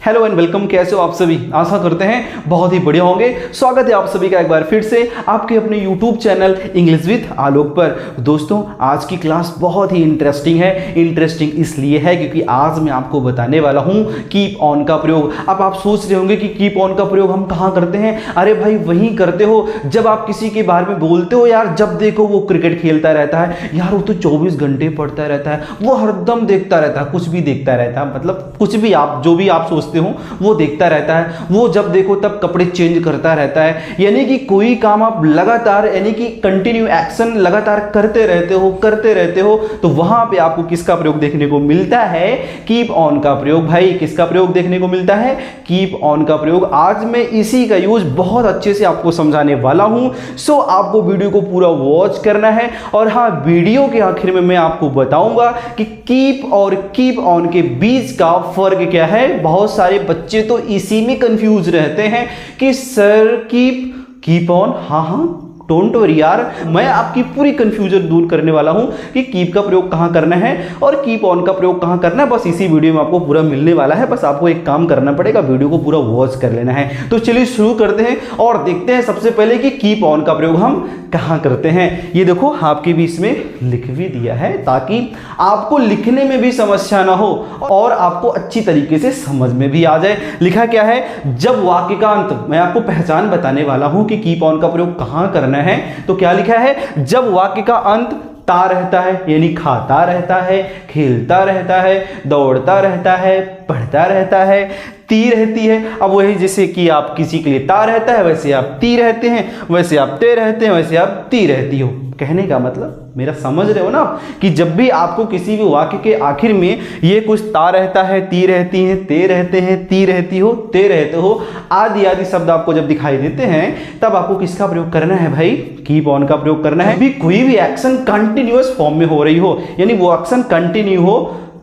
Hello and welcome. कैसे हो आप सभी? आशा करते हैं बहुत ही बढ़िया होंगे। स्वागत है आप सभी का एक बार फिर से आपके अपने यूट्यूब चैनल इंग्लिश विद आलोक पर। दोस्तों, आज की क्लास बहुत ही इंटरेस्टिंग है। इंटरेस्टिंग इसलिए है क्योंकि आज मैं आपको बताने वाला हूं कीप ऑन का प्रयोग। अब आप सोच रहे होंगे कि कीप ऑन का प्रयोग हम कहां करते हैं? अरे भाई, वहीं करते हो जब आप किसी के बारे में बोलते हो, यार जब देखो वो क्रिकेट खेलता रहता है, यार वो तो 24 घंटे पढ़ता रहता है, वो हरदम देखता रहता है, कुछ भी देखता रहता है, मतलब कुछ भी आप जो भी आप सोचते हो वो देखता रहता है। वो जब देखो तब कपड़े चेंज करता रहता है। यानी कि कोई काम आप लगातार, यानी कि कंटिन्यू एक्शन लगातार करते रहते हो, तो वहां पे आपको किसका प्रयोग देखने को मिलता है? कीप ऑन का प्रयोग। भाई, किसका प्रयोग देखने को मिलता है? कीप ऑन का प्रयोग। आज मैं इसी का यूज बहुत अच्छे से आपको समझाने वाला हूं। सो आपको वीडियो को पूरा वॉच करना है। और हाँ, वीडियो के आखिर में मैं आपको बताऊंगा कि कीप और कीप ऑन के बीच का फर्क क्या है। बहुत सारे बच्चे तो इसी में कंफ्यूज रहते हैं कि सर कीप ऑन, हाँ डोंट वरी यार, मैं आपकी पूरी कंफ्यूजन दूर करने वाला हूं कि कीप का प्रयोग कहां करना है और कीप ऑन का प्रयोग कहां करना है। बस इसी वीडियो में आपको पूरा मिलने वाला है। बस आपको एक काम करना पड़ेगा, वीडियो को पूरा वॉच कर लेना है। तो चलिए शुरू करते हैं और देखते हैं सबसे पहले कि कीप ऑन का प्रयोग हम कहां करते हैं। ये देखो, आपके भी इसमें लिख भी दिया है ताकि आपको लिखने में भी समस्या ना हो और आपको अच्छी तरीके से समझ में भी आ जाए। लिखा क्या है? जब वाक्य का अंत, मैं आपको पहचान बताने वाला हूं कि कीप ऑन का प्रयोग कहां करना है। तो क्या लिखा है? जब वाक्य का अंत ता रहता है, यानी खाता रहता है, खेलता रहता है, दौड़ता रहता है, पढ़ता रहता है, ती रहती है। अब वही जैसे कि आप किसी के लिए ता रहता है, वैसे आप ती रहते हैं, वैसे आप ते रहते हैं, वैसे आप ती रहती हो। कहने का मतलब मेरा समझ रहे हो ना कि जब भी आपको किसी भी वाक्य के आखिर में ये कुछ ता रहता है, ती रहती है, ते रहते हैं, ती रहती हो, ते रहते हो, आदि आदि शब्द आपको जब दिखाई देते हैं, तब आपको किसका प्रयोग करना है भाई? कीप ऑन का प्रयोग करना है। भी कोई भी एक्शन कंटिन्यूअस फॉर्म में हो रही हो, यानी वो एक्शन कंटिन्यू हो,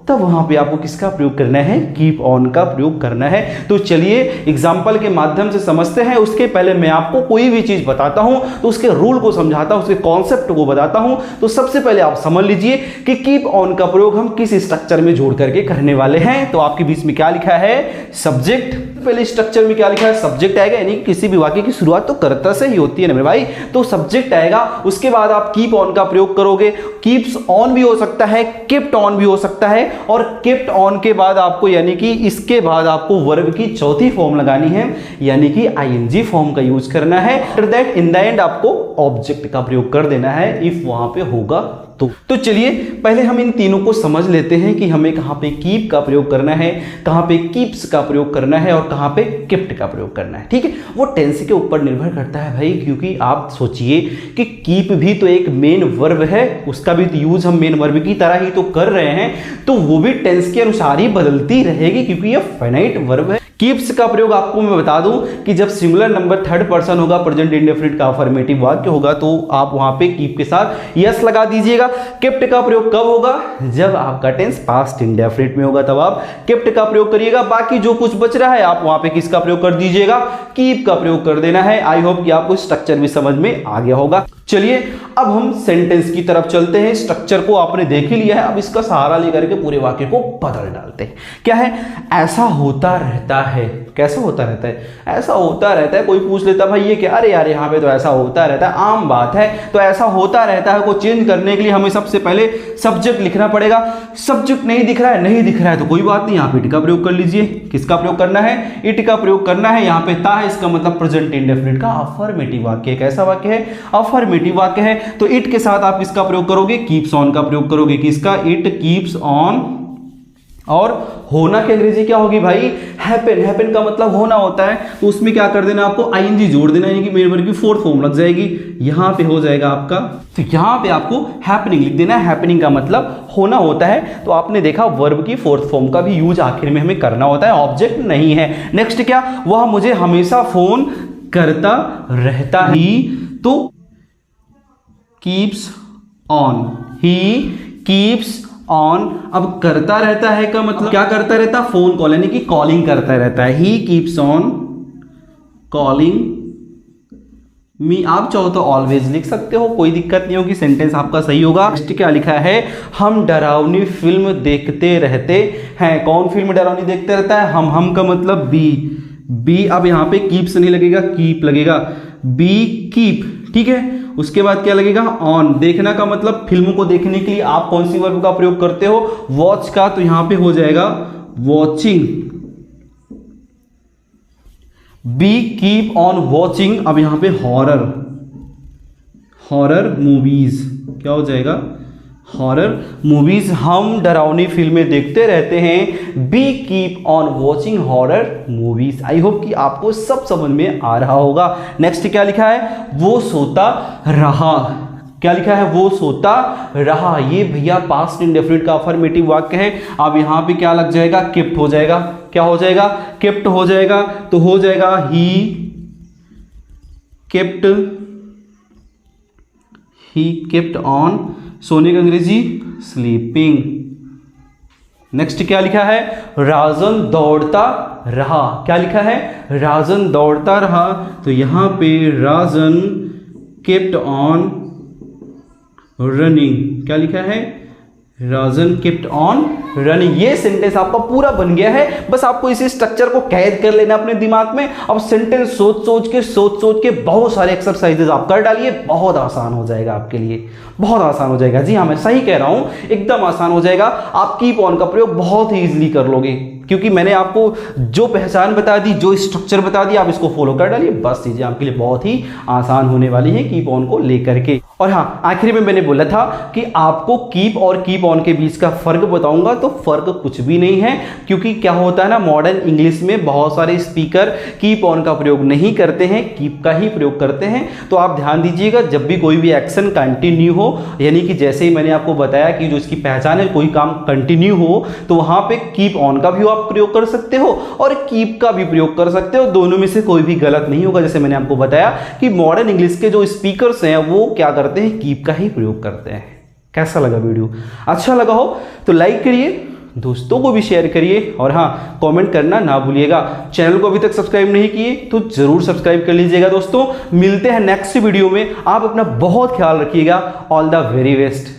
तब वहां पे आपको किसका प्रयोग करना है? कीप ऑन का प्रयोग करना है। तो चलिए एग्जाम्पल के माध्यम से समझते हैं। उसके पहले मैं आपको कोई भी चीज बताता हूं तो उसके रूल को समझाता हूं, उसके कॉन्सेप्ट को बताता हूं। तो सबसे पहले आप समझ लीजिए कि कीप ऑन का प्रयोग हम किस स्ट्रक्चर में जोड़ करके करने वाले हैं। तो आपके बीच में क्या लिखा है? सब्जेक्ट। पहले स्ट्रक्चर में क्या लिखा है? सब्जेक्ट आएगा, यानी किसी भी वाक्य की शुरुआत तो कर्ता से ही होती है ना मेरे भाई। तो सब्जेक्ट आएगा, उसके बाद आप कीप ऑन का प्रयोग करोगे। कीप्स ऑन भी हो सकता है, केप्ट ऑन भी हो सकता है, और केप्ट ऑन के बाद आपको, यानी कि इसके बाद आपको वर्ब की चौथी फॉर्म लगानी है, यानी कि आईएनजी फॉर्म का यूज करना है। After that in the end आपको ऑब्जेक्ट का प्रयोग कर देना है इफ वहां पे होगा तो चलिए पहले हम इन तीनों को समझ लेते हैं कि हमें कहां पे कीप का प्रयोग करना है, कहां पे कीप्स का प्रयोग करना है और कहां पे केप्ट का प्रयोग करना है। ठीक है, वो टेंस के ऊपर निर्भर करता है भाई, क्योंकि आप सोचिए कि कीप भी तो एक मेन वर्ब है, उसका भी तो यूज हम मेन वर्ब की तरह ही तो कर रहे हैं, तो वो भी टेंस के अनुसार ही बदलती रहेगी क्योंकि ये फाइनाइट वर्ब है। कीप्स का प्रयोग आपको मैं बता दूं कि जब सिंगुलर नंबर थर्ड पर्सन होगा, प्रेजेंट इंडेफिनिट का अफर्मेटिव वाक्य होगा, तो आप वहां पे कीप के साथ यस लगा दीजिएगा। केप्ट का प्रयोग कब होगा? जब आपका टेंस पास्ट इंडेफिनिट में होगा, तब आप केप्ट का प्रयोग करिएगा। बाकी जो कुछ बच रहा है आप वहां पे किसका प्रयोग कर दीजिएगा? कीप का प्रयोग कर देना है। आई होप कि आपको स्ट्रक्चर भी समझ में आ गया होगा। चलिए अब हम सेंटेंस की तरफ चलते हैं। स्ट्रक्चर को आपने देख ही लिया है, अब इसका सहारा लेकर के पूरे वाक्य को बदल डालते हैं। क्या है? ऐसा होता रहता है। कैसा होता रहता है? ऐसा होता रहता है। कोई पूछ लेता भाई ये क्या? अरे यार यहाँ पे तो ऐसा होता रहता है, आम बात है। तो ऐसा होता रहता है को चेंज करने के लिए हमें सबसे पहले सब्जेक्ट लिखना पड़ेगा। सब्जेक्ट नहीं दिख रहा है तो कोई बात नहीं, आप इट का प्रयोग कर लीजिए। किसका प्रयोग करना है? इट का प्रयोग करना है। यहाँ पे ता है, इसका मतलब प्रेजेंट इंडेफिनिट का अफर्मेटिव वाक्य है। कैसा वाक्य है? अफर्मेटिव वाक्य है। तो इट के साथ आप इसका प्रयोग करोगे, कीप्स ऑन का प्रयोग करोगे। किसका? It keeps on. और होना की अंग्रेजी क्या होगी भाई? हैपन। हैपन का मतलब होना होता है, तो उसमें क्या कर देना आपको? आईएनजी जोड़ देना, यानी कि मेन वर्ब की फोर्थ फॉर्म लग जाएगी। यहां पे हो जाएगा आपका, तो यहां पे आपको हैपनिंग लिख देना है। हैपनिंग का मतलब होना होता है। तो आपने देखा वर्ब की फोर्थ फॉर्म का भी यूज आखिर में हमें करना होता है, ऑब्जेक्ट नहीं है। नेक्स्ट क्या? वह मुझे हमेशा फोन करता रहता ही, तो keeps on. He keeps on. अब करता रहता है का मतलब क्या करता रहता? फोन कॉल, यानी कि कॉलिंग करता रहता है। He keeps on calling me आप चाहो तो ऑलवेज लिख सकते हो, कोई दिक्कत नहीं होगी, सेंटेंस आपका सही होगा। नेक्स्ट क्या लिखा है, हम डरावनी फिल्म देखते रहते हैं। कौन फिल्म डरावनी देखते रहता है, हम का मतलब बी। अब यहाँ पे कीप से नहीं लगेगा, कीप लगेगा, बी कीप, ठीक है। उसके बाद क्या लगेगा, ऑन। देखना का मतलब फिल्मों को देखने के लिए आप कौन सी वर्ब का प्रयोग करते हो, वॉच का, तो यहां पे हो जाएगा watching. Be keep on watching. अब यहां पे हॉरर मूवीज, क्या हो जाएगा, हॉरर मूवीज। हम डरावनी फिल्में देखते रहते हैं। Be keep on watching horror movies. I hope कि आपको सब समझ में आ रहा होगा। नेक्स्ट क्या लिखा है, वो सोता रहा। क्या लिखा है, वो सोता रहा। ये भैया पास्ट इंडेफिनिट का अफर्मेटिव वाक्य है। अब यहां पे क्या लग जाएगा, केप्ट हो जाएगा। क्या हो जाएगा, केप्ट हो जाएगा। तो हो जाएगा ही केप्ट ऑन, सोने का अंग्रेजी स्लीपिंग। नेक्स्ट क्या लिखा है, राजन दौड़ता रहा। क्या लिखा है, राजन दौड़ता रहा। तो यहां पे राजन केप्ट ऑन रनिंग। क्या लिखा है, राजन केप्ट ऑन रनिंग। ये सेंटेंस आपका पूरा बन गया है। बस आपको इसी स्ट्रक्चर को कैद कर लेना अपने दिमाग में। अब सेंटेंस सोच सोच के बहुत सारे एक्सरसाइजेज आप कर डालिए, बहुत आसान हो जाएगा आपके लिए, बहुत आसान हो जाएगा। जी हाँ, मैं सही कह रहा हूं, एकदम आसान हो जाएगा। आप कीप ऑन का प्रयोग बहुत ही इजीली कर लोगे, क्योंकि मैंने आपको जो पहचान बता दी, जो स्ट्रक्चर बता दिया, आप इसको फॉलो कर डालिए, बस चीजें आपके लिए बहुत ही आसान होने वाली है कीप ऑन को लेकर के। और हाँ, आखिर में मैंने बोला था कि आपको कीप और कीप ऑन के बीच का फर्क बताऊंगा, तो फर्क कुछ भी नहीं है। क्योंकि क्या होता है ना, मॉडर्न इंग्लिश में बहुत सारे स्पीकर कीप ऑन का प्रयोग नहीं करते हैं, कीप का ही प्रयोग करते हैं। तो आप ध्यान दीजिएगा, जब भी कोई भी एक्शन कंटिन्यू हो, यानी कि जैसे ही मैंने आपको बताया कि जो इसकी पहचान है, कोई काम कंटिन्यू हो, तो वहां पे कीप ऑन का भी आप प्रयोग कर सकते हो और कीप का भी प्रयोग कर सकते हो। दोनों में से कोई भी गलत नहीं होगा। जैसे मैंने आपको बताया कि मॉडर्न इंग्लिश के जो स्पीकर्स हैं वो क्या करते हैं, कीप का ही प्रयोग करते हैं। कैसा लगा वीडियो, अच्छा लगा हो तो लाइक करिए, दोस्तों को भी शेयर करिए, और हाँ, कमेंट करना ना भूलिएगा। चैनल को अभी तक सब्सक्राइब नहीं किए तो जरूर सब्सक्राइब कर लीजिएगा। दोस्तों मिलते हैं नेक्स्ट वीडियो में। आप अपना बहुत ख्याल रखिएगा। All the very best.